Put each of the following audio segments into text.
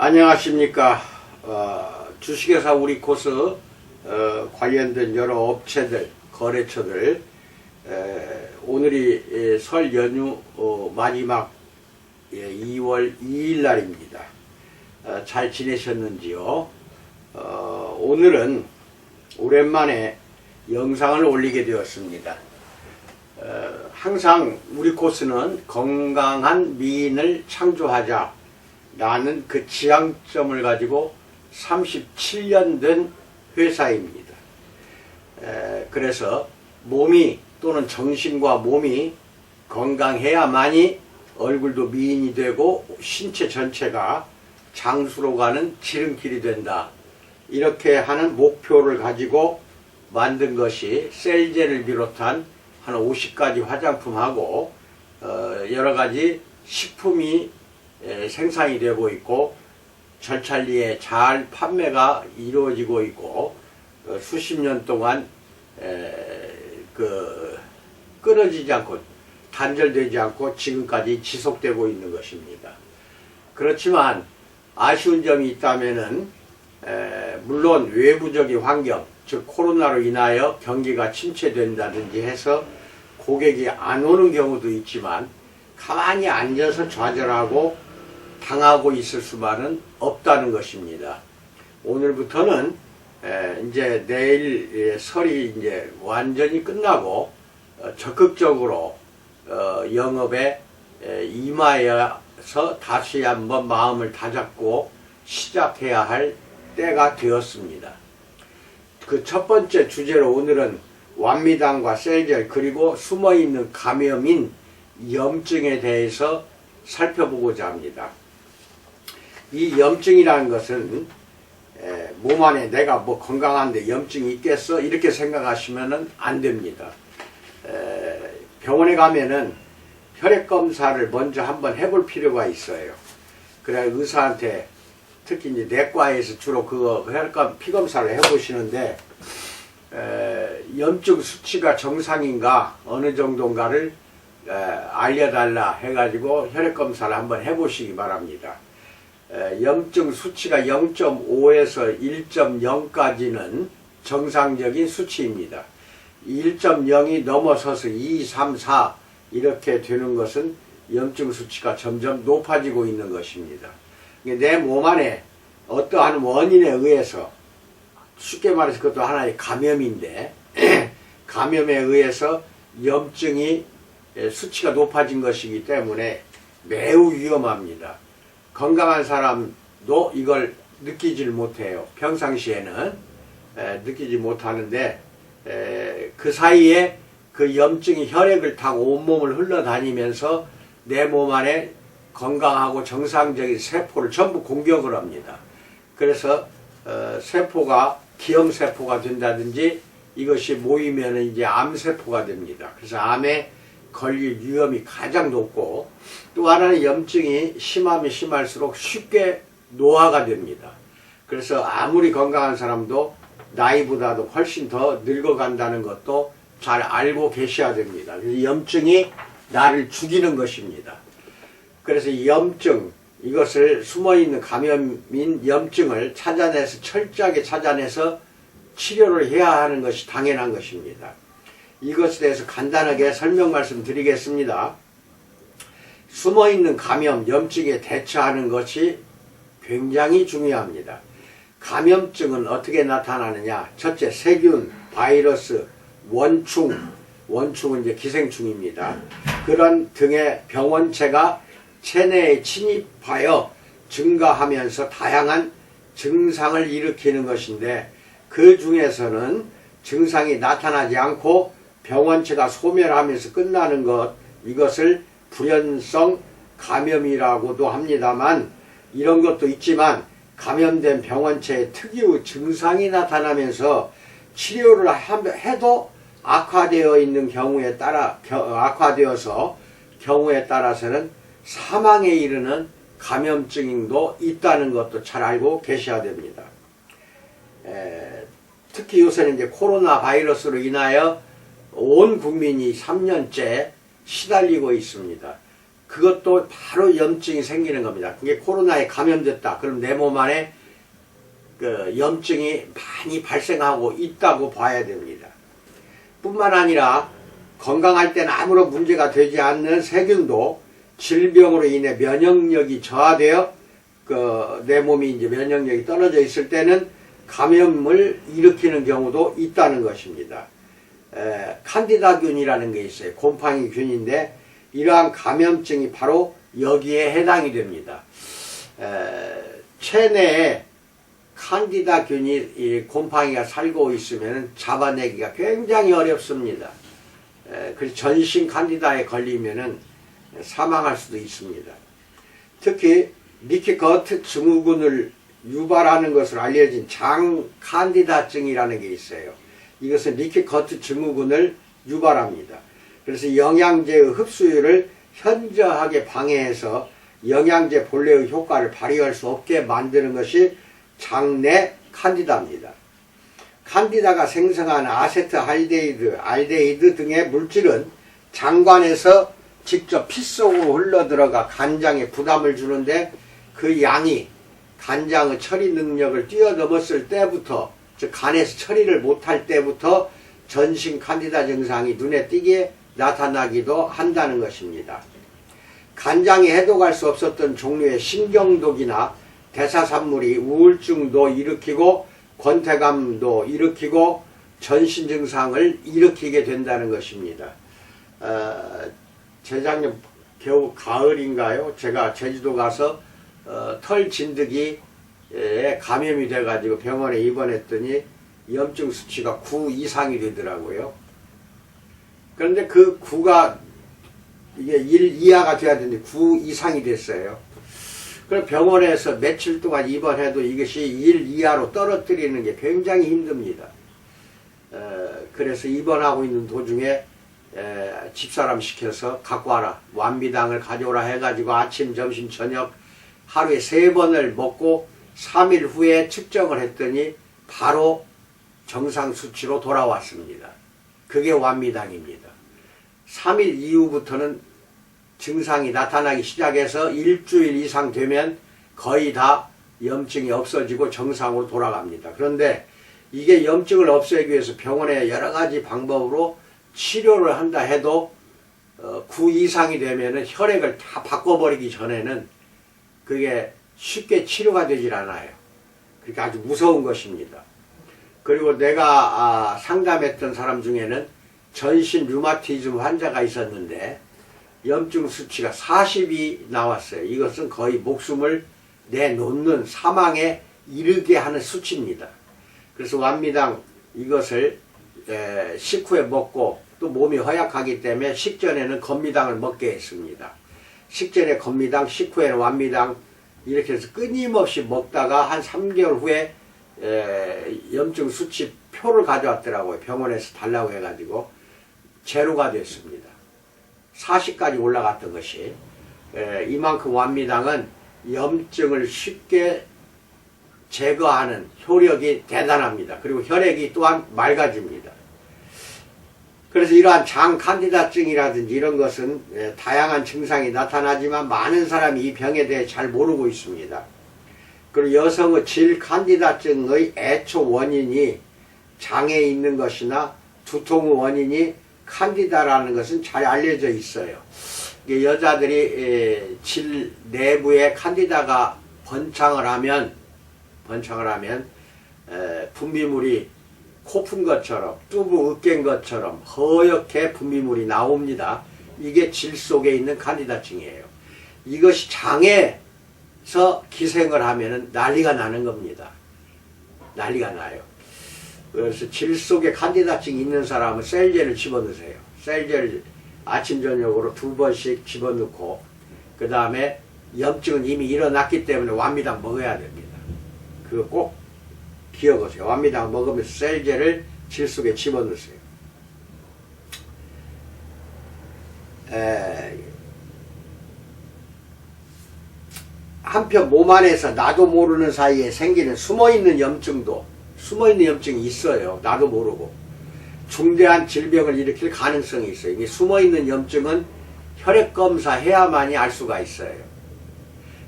안녕하십니까. 주식회사 우리코스 관련된 여러 업체들, 거래처들, 오늘이 설 연휴 마지막 2월 2일 날입니다. 잘 지내셨는지요? 오늘은 오랜만에 영상을 올리게 되었습니다. 항상 우리코스는 건강한 미인을 창조하자 라는 그 지향점을 가지고 37년 된 회사입니다. 그래서 몸이 또는 정신과 몸이 건강해야만이 얼굴도 미인이 되고 신체 전체가 장수로 가는 지름길이 된다. 이렇게 하는 목표를 가지고 만든 것이 셀제를 비롯한 한 50가지 화장품하고 여러가지 식품이 생산이 되고 있고 절찰리에 잘 판매가 이루어지고 있고 수십 년 동안 끊어지지 않고 단절되지 않고 지금까지 지속되고 있는 것입니다. 그렇지만 아쉬운 점이 있다면은 물론 외부적인 환경, 즉 코로나로 인하여 경기가 침체된다든지 해서 고객이 안 오는 경우도 있지만 가만히 앉아서 좌절하고 당하고 있을 수만은 없다는 것입니다. 오늘부터는 이제 내일 설이 이제 완전히 끝나고 적극적으로 영업에 임하여서 다시 한번 마음을 다잡고 시작해야 할 때가 되었습니다. 그 첫 번째 주제로 오늘은 완미당과 셀젤 그리고 숨어있는 감염인 염증에 대해서 살펴보고자 합니다. 이 염증이라는 것은 몸 안에 내가 뭐 건강한데 염증이 있겠어? 이렇게 생각하시면 안 됩니다. 병원에 가면은 혈액검사를 먼저 한번 해볼 필요가 있어요. 그래 의사한테 특히 이제 내과에서 주로 그 혈액검 피검사를 해보시는데 염증 수치가 정상인가 어느 정도인가를 알려달라 해가지고 혈액검사를 한번 해보시기 바랍니다. 염증 수치가 0.5에서 1.0까지는 정상적인 수치입니다. 1.0이 넘어서서 2, 3, 4 이렇게 되는 것은 염증 수치가 점점 높아지고 있는 것입니다. 내 몸 안에 어떠한 원인에 의해서 쉽게 말해서 그것도 하나의 감염인데 감염에 의해서 염증이 수치가 높아진 것이기 때문에 매우 위험합니다. 건강한 사람도 이걸 느끼질 못해요. 평상시에는 느끼지 못하는데 그 사이에 그 염증이 혈액을 타고 온몸을 흘러다니면서 내 몸 안에 건강하고 정상적인 세포를 전부 공격을 합니다. 그래서 세포가 기형세포가 된다든지 이것이 모이면 이제 암세포가 됩니다. 그래서 암에 걸릴 위험이 가장 높고 또 하나는 염증이 심하면 심할수록 쉽게 노화가 됩니다. 그래서 아무리 건강한 사람도 나이보다도 훨씬 더 늙어간다는 것도 잘 알고 계셔야 됩니다. 그래서 염증이 나를 죽이는 것입니다. 그래서 염증, 이것을 숨어있는 감염인 염증을 찾아내서 철저하게 찾아내서 치료를 해야 하는 것이 당연한 것입니다. 이것에 대해서 간단하게 설명 말씀드리겠습니다. 숨어있는 감염, 염증에 대처하는 것이 굉장히 중요합니다. 감염증은 어떻게 나타나느냐? 첫째, 세균, 바이러스, 원충, 원충은 이제 기생충입니다. 그런 등의 병원체가 체내에 침입하여 증가하면서 다양한 증상을 일으키는 것인데 그 중에서는 증상이 나타나지 않고 병원체가 소멸하면서 끝나는 것, 이것을 불연성 감염이라고도 합니다만 이런 것도 있지만 감염된 병원체의 특유의 증상이 나타나면서 치료를 해도 악화되어 있는 경우에 따라 악화되어서 경우에 따라서는 사망에 이르는 감염증도 있다는 것도 잘 알고 계셔야 됩니다. 특히 요새는 이제 코로나 바이러스로 인하여 온 국민이 3년째 시달리고 있습니다. 그것도 바로 염증이 생기는 겁니다. 그게 코로나에 감염됐다. 그럼 내 몸 안에 그 염증이 많이 발생하고 있다고 봐야 됩니다. 뿐만 아니라 건강할 때는 아무런 문제가 되지 않는 세균도 질병으로 인해 면역력이 저하되어 내 몸이 이제 면역력이 떨어져 있을 때는 감염을 일으키는 경우도 있다는 것입니다. 칸디다균이라는 게 있어요. 곰팡이 균인데 이러한 감염증이 바로 여기에 해당이 됩니다. 체내에 칸디다균이 이 곰팡이가 살고 있으면 잡아내기가 굉장히 어렵습니다. 그래서 전신 칸디다에 걸리면은 사망할 수도 있습니다. 특히 리키거트 증후군을 유발하는 것으로 알려진 장 칸디다증이라는 게 있어요. 이것은 리키거트 증후군을 유발합니다. 그래서 영양제의 흡수율을 현저하게 방해해서 영양제 본래의 효과를 발휘할 수 없게 만드는 것이 장내 칸디다입니다. 칸디다가 생성한 아세트알데히드, 알데히드 등의 물질은 장관에서 직접 피 속으로 흘러들어가 간장에 부담을 주는데 그 양이 간장의 처리 능력을 뛰어넘었을 때부터, 즉 간에서 처리를 못할 때부터 전신 칸디다 증상이 눈에 띄게 나타나기도 한다는 것입니다. 간장이 해독할 수 없었던 종류의 신경독이나 대사산물이 우울증도 일으키고 권태감도 일으키고 전신 증상을 일으키게 된다는 것입니다. 재작년 겨우 가을인가요? 제가 제주도 가서 털 진드기에 감염이 돼가지고 병원에 입원했더니 염증 수치가 9 이상이 되더라고요. 그런데 그 9가 이게 1 이하가 돼야 되는데 9 이상이 됐어요. 그럼 병원에서 며칠 동안 입원해도 이것이 1 이하로 떨어뜨리는 게 굉장히 힘듭니다. 그래서 입원하고 있는 도중에 집사람 시켜서 갖고 와라, 완미당을 가져오라 해가지고 아침, 점심, 저녁 하루에 3번을 먹고 3일 후에 측정을 했더니 바로 정상 수치로 돌아왔습니다. 그게 완미당입니다. 3일 이후부터는 증상이 나타나기 시작해서 일주일 이상 되면 거의 다 염증이 없어지고 정상으로 돌아갑니다. 그런데 이게 염증을 없애기 위해서 병원에 여러 가지 방법으로 치료를 한다 해도 9 이상이 되면은 혈액을 다 바꿔버리기 전에는 그게 쉽게 치료가 되질 않아요. 그러니까 아주 무서운 것입니다. 그리고 내가 상담했던 사람 중에는 전신 류마티즘 환자가 있었는데 염증 수치가 40이 나왔어요. 이것은 거의 목숨을 내놓는 사망에 이르게 하는 수치입니다. 그래서 완미당 이것을 식후에 먹고 또 몸이 허약하기 때문에 식전에는 건미당을 먹게 했습니다. 식전에 건미당, 식후에는 완미당 이렇게 해서 끊임없이 먹다가 한 3개월 후에 염증 수치 표를 가져왔더라고요. 병원에서 달라고 해가지고 제로가 됐습니다. 40까지 올라갔던 것이 이만큼 완미당은 염증을 쉽게 제거하는 효력이 대단합니다. 그리고 혈액이 또한 맑아집니다. 그래서 이러한 장 칸디다증이라든지 이런 것은 다양한 증상이 나타나지만 많은 사람이 이 병에 대해 잘 모르고 있습니다. 그리고 여성의 질 칸디다증의 애초 원인이 장에 있는 것이나 두통의 원인이 칸디다라는 것은 잘 알려져 있어요. 여자들이 질 내부에 칸디다가 번창을 하면 분비물이 코 푼 것처럼 뚜부 으깬 것처럼 허옇게 분비물이 나옵니다. 이게 질 속에 있는 칸디다증이에요. 이것이 장에서 기생을 하면은 난리가 나는 겁니다. 난리가 나요. 그래서 질 속에 칸디다증이 있는 사람은 셀제를 집어넣으세요. 셀제를 아침 저녁으로 2번씩 집어넣고 그 다음에 염증은 이미 일어났기 때문에 완미당 먹어야 됩니다. 그거 꼭 기억하세요. 완미당 먹으면서 셀제를 질 속에 집어넣으세요. 한편 몸 안에서 나도 모르는 사이에 생기는 숨어있는 염증이 있어요. 나도 모르고 중대한 질병을 일으킬 가능성이 있어요. 이게 숨어있는 염증은 혈액 검사해야만이 알 수가 있어요.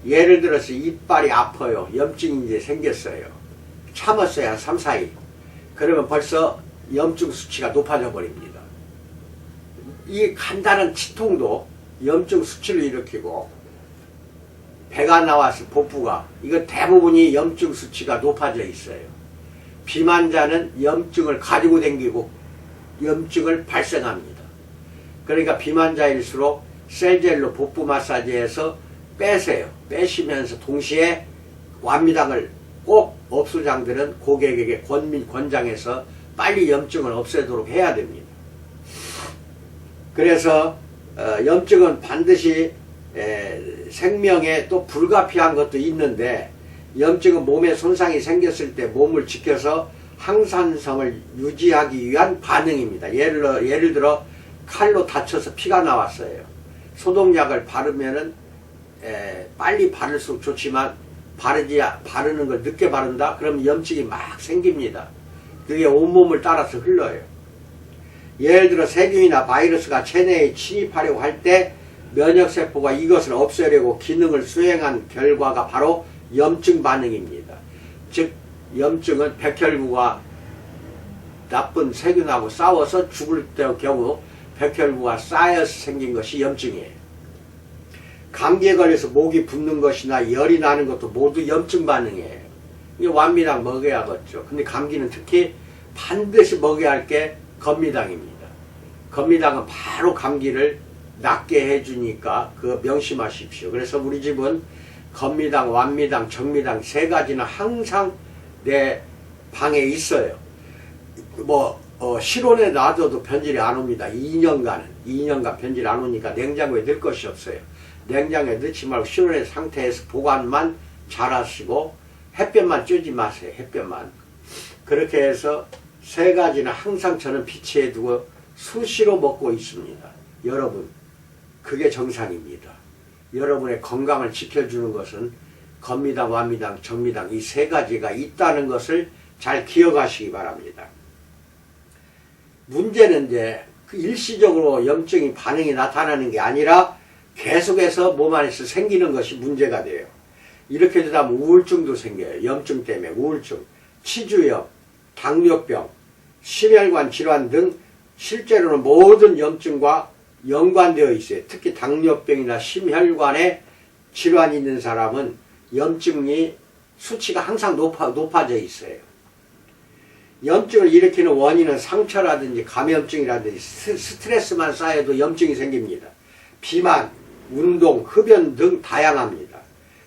예를 들어서 이빨이 아파요. 염증이 이제 생겼어요. 참았어요. 한 3, 4일. 그러면 벌써 염증 수치가 높아져 버립니다. 이 간단한 치통도 염증 수치를 일으키고, 배가 나와서 복부가, 이거 대부분이 염증 수치가 높아져 있어요. 비만자는 염증을 가지고 다니고 염증을 발생합니다. 그러니까 비만자일수록 셀젤로 복부 마사지해서 빼세요. 빼시면서 동시에 완미당을 꼭 업소장들은 고객에게 권장해서 빨리 염증을 없애도록 해야 됩니다. 그래서 염증은 반드시 생명에 또 불가피한 것도 있는데, 염증은 몸에 손상이 생겼을 때 몸을 지켜서 항산성을 유지하기 위한 반응입니다. 예를 들어 칼로 다쳐서 피가 나왔어요. 소독약을 바르면은 빨리 바를수록 좋지만 바르는 걸 늦게 바른다? 그러면 염증이 막 생깁니다. 그게 온몸을 따라서 흘러요. 예를 들어 세균이나 바이러스가 체내에 침입하려고 할 때 면역세포가 이것을 없애려고 기능을 수행한 결과가 바로 염증 반응입니다. 즉 염증은 백혈구가 나쁜 세균하고 싸워서 죽을 경우 백혈구가 쌓여서 생긴 것이 염증이에요. 감기에 걸려서 목이 붓는 것이나 열이 나는 것도 모두 염증 반응이에요. 이게 완미당 먹어야겠죠. 근데 감기는 특히 반드시 먹어야 할 게 건미당입니다. 건미당은 바로 감기를 낫게 해주니까 그거 명심하십시오. 그래서 우리 집은 건미당, 완미당, 정미당 세 가지는 항상 내 방에 있어요. 실온에 놔둬도 변질이 안 옵니다. 2년간 변질 안 오니까 냉장고에 넣을 것이 없어요. 냉장고에 넣지 말고 실온의 상태에서 보관만 잘 하시고 햇볕만 쬐지 마세요. 햇볕만. 그렇게 해서 세 가지는 항상 저는 비치해 두고 수시로 먹고 있습니다. 여러분, 그게 정상입니다. 여러분의 건강을 지켜주는 것은 건미당, 완미당, 정미당 이 세 가지가 있다는 것을 잘 기억하시기 바랍니다. 문제는 이제 일시적으로 염증이 반응이 나타나는 게 아니라 계속해서 몸 안에서 생기는 것이 문제가 돼요. 이렇게 되다 보면 우울증도 생겨요. 염증 때문에 우울증, 치주염, 당뇨병, 심혈관 질환 등 실제로는 모든 염증과 연관되어 있어요. 특히 당뇨병이나 심혈관에 질환이 있는 사람은 염증이 수치가 항상 높아져 있어요. 염증을 일으키는 원인은 상처라든지 감염증이라든지 스트레스만 쌓여도 염증이 생깁니다. 비만, 운동, 흡연 등 다양합니다.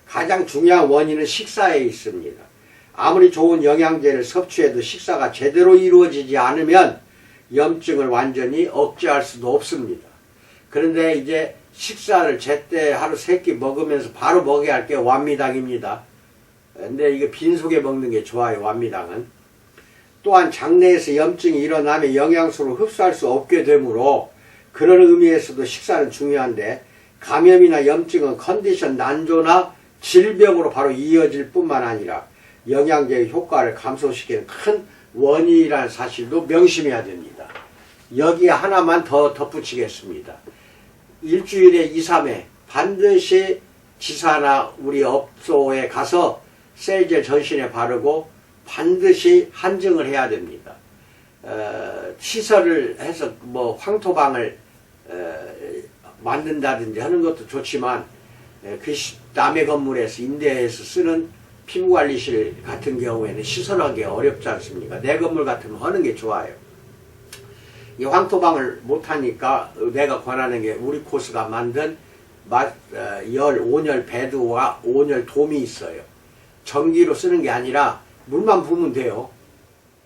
가장 중요한 원인은 식사에 있습니다. 아무리 좋은 영양제를 섭취해도 식사가 제대로 이루어지지 않으면 염증을 완전히 억제할 수도 없습니다. 그런데 이제 식사를 제때 하루 3끼 먹으면서 바로 먹어야 할 게 완미당입니다. 근데 이게 빈속에 먹는 게 좋아요. 완미당은. 또한 장내에서 염증이 일어나면 영양소를 흡수할 수 없게 되므로 그런 의미에서도 식사는 중요한데, 감염이나 염증은 컨디션 난조나 질병으로 바로 이어질 뿐만 아니라 영양제의 효과를 감소시키는 큰 원인이라는 사실도 명심해야 됩니다. 여기에 하나만 더 덧붙이겠습니다. 일주일에 2, 3회 반드시 지사나 우리 업소에 가서 셀젤 전신에 바르고 반드시 한증을 해야 됩니다. 시설을 해서 황토방을 만든다든지 하는 것도 좋지만, 그 남의 건물에서 임대해서 쓰는 피부관리실 같은 경우에는 시설하기 어렵지 않습니까? 내 건물 같으면 하는 게 좋아요. 이 황토방을 못하니까 내가 권하는 게 우리 코스가 만든 온열 배드와 온열 돔이 있어요. 전기로 쓰는 게 아니라 물만 부으면 돼요.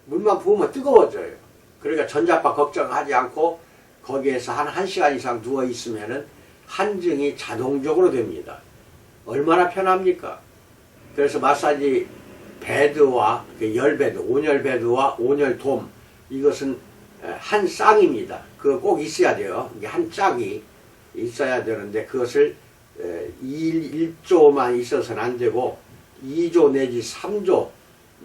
물만 부으면 뜨거워져요. 그러니까 전자파 걱정하지 않고 거기에서 한 1시간 이상 누워 있으면은 한증이 자동적으로 됩니다. 얼마나 편합니까? 그래서 마사지 베드와 열베드, 온열베드와 온열돔, 이것은 한 쌍입니다. 그거 꼭 있어야 돼요. 이게 한 짝이 있어야 되는데 그것을 1조만 있어서는 안 되고 2조 내지 3조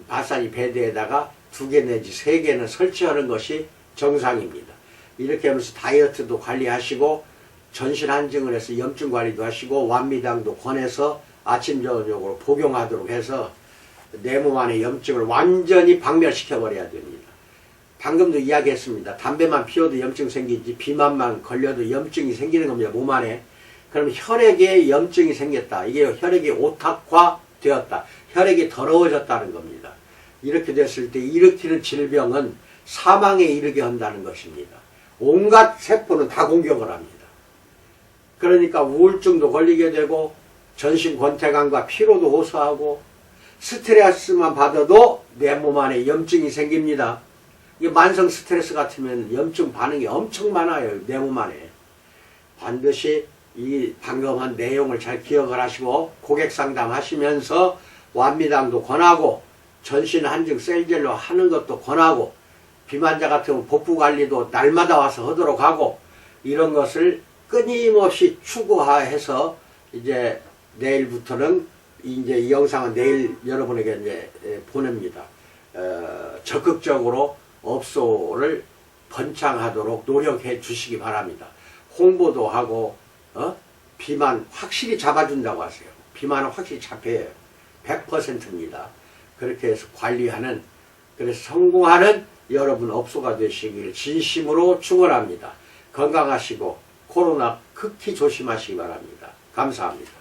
마사지 베드에다가 2개 내지 3개는 설치하는 것이 정상입니다. 이렇게 하면서 다이어트도 관리하시고 전신 한증을 해서 염증 관리도 하시고 완미당도 권해서 아침 저녁으로 복용하도록 해서 내 몸 안에 염증을 완전히 박멸시켜 버려야 됩니다. 방금도 이야기했습니다. 담배만 피워도 염증 생기지 비만만 걸려도 염증이 생기는 겁니다. 몸 안에. 그럼 혈액에 염증이 생겼다. 이게 혈액이 오탁화 되었다. 혈액이 더러워졌다는 겁니다. 이렇게 됐을 때 일으키는 질병은 사망에 이르게 한다는 것입니다. 온갖 세포는 다 공격을 합니다. 그러니까 우울증도 걸리게 되고 전신 권태감과 피로도 호소하고 스트레스만 받아도 내 몸 안에 염증이 생깁니다. 이게 만성 스트레스 같으면 염증 반응이 엄청 많아요. 내 몸 안에. 반드시 이 방금 한 내용을 잘 기억을 하시고 고객 상담하시면서 완미당도 권하고 전신 한증 셀젤로 하는 것도 권하고 비만자 같으면 복부 관리도 날마다 와서 하도록 하고 이런 것을 끊임없이 추구해서 이제 내일부터는 이제 이 영상은 내일 여러분에게 이제 보냅니다. 적극적으로 업소를 번창하도록 노력해 주시기 바랍니다. 홍보도 하고 비만 확실히 잡아준다고 하세요. 비만은 확실히 잡혀요. 100%입니다. 그렇게 해서 관리하는 그래서 성공하는 여러분 업소가 되시기를 진심으로 축원합니다. 건강하시고 코로나 극히 조심하시기 바랍니다. 감사합니다.